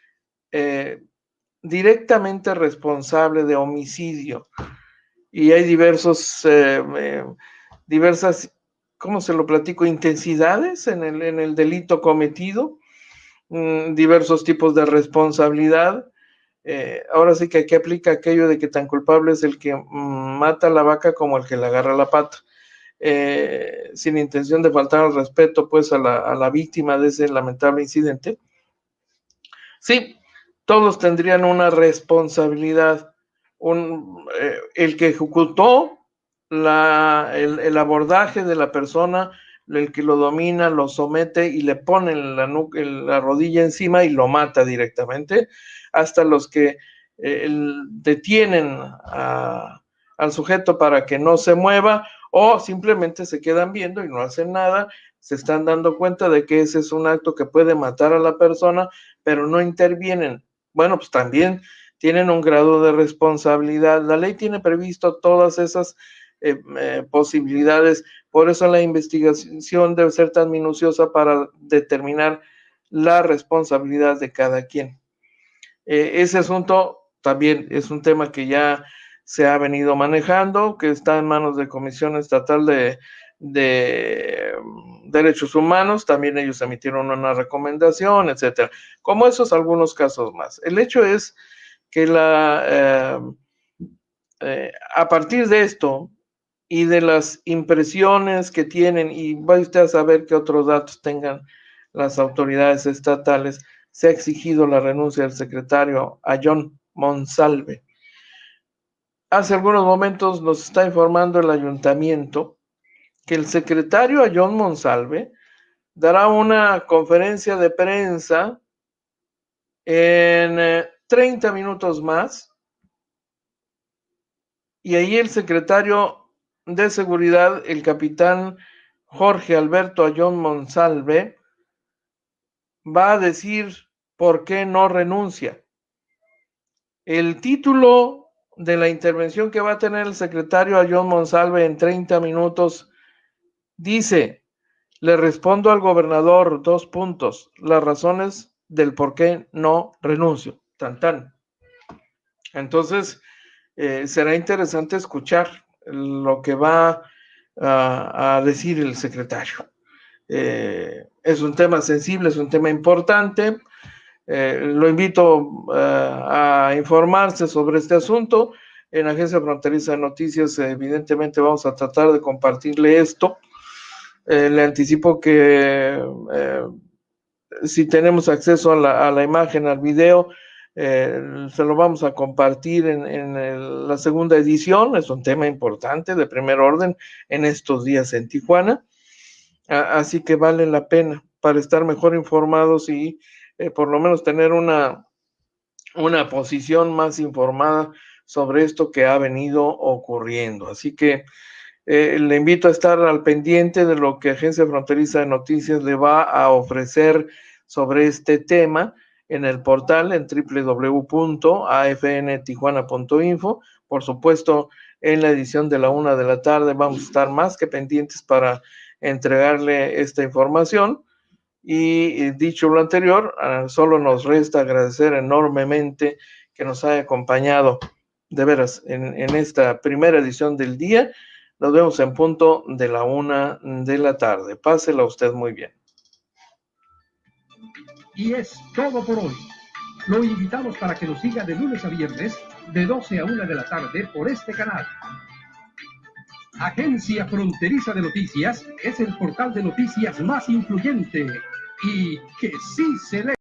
directamente responsable de homicidio. Y hay diversas, ¿cómo se lo platico? Intensidades en el delito cometido, diversos tipos de responsabilidad. Ahora sí que aquí aplica aquello de que tan culpable es el que mata a la vaca como el que le agarra la pata. Sin intención de faltar al respeto pues a la víctima de ese lamentable incidente. Sí, todos tendrían una responsabilidad. El que ejecutó el abordaje de la persona, el que lo domina, lo somete y le pone la rodilla encima y lo mata directamente, hasta los que detienen al sujeto para que no se mueva o simplemente se quedan viendo y no hacen nada, se están dando cuenta de que ese es un acto que puede matar a la persona, pero no intervienen. Bueno, pues también tienen un grado de responsabilidad. La ley tiene previsto todas esas posibilidades, por eso la investigación debe ser tan minuciosa para determinar la responsabilidad de cada quien. Ese asunto también es un tema que ya se ha venido manejando, que está en manos de Comisión Estatal de Derechos Humanos, también ellos emitieron una recomendación, etcétera. Como esos algunos casos más. El hecho es que a partir de esto y de las impresiones que tienen, y va usted a saber qué otros datos tengan las autoridades estatales, se ha exigido la renuncia del secretario Ayón Monsalve. Hace algunos momentos nos está informando el ayuntamiento que el secretario Ayón Monsalve dará una conferencia de prensa en 30 minutos más, y ahí el secretario de Seguridad, el capitán Jorge Alberto Ayón Monsalve, va a decir por qué no renuncia. El título de la intervención que va a tener el secretario Ayón Monsalve en 30 minutos dice: le respondo al gobernador, 2 puntos, las razones del por qué no renuncio. Tan tan. Entonces, será interesante escuchar lo que va a decir el secretario. Es un tema sensible, es un tema importante. Lo invito a informarse sobre este asunto. En Agencia Fronteriza de Noticias, evidentemente, vamos a tratar de compartirle esto. Le anticipo que si tenemos acceso a la imagen, al video, se lo vamos a compartir en la segunda edición. Es un tema importante de primer orden en estos días en Tijuana, así que vale la pena para estar mejor informados y por lo menos tener una posición más informada sobre esto que ha venido ocurriendo. Así que le invito a estar al pendiente de lo que Agencia Fronteriza de Noticias le va a ofrecer sobre este tema en el portal en www.afntijuana.info. Por supuesto, en la edición de la 1 de la tarde vamos a estar más que pendientes para entregarle esta información. Y dicho lo anterior, solo nos resta agradecer enormemente que nos haya acompañado, de veras, en esta primera edición del día. Nos vemos en punto de la 1 de la tarde. Pásela usted muy bien. Y es todo por hoy. Lo invitamos para que nos siga de lunes a viernes, de 12 a 1 de la tarde por este canal. Agencia Fronteriza de Noticias es el portal de noticias más influyente y que sí se lee.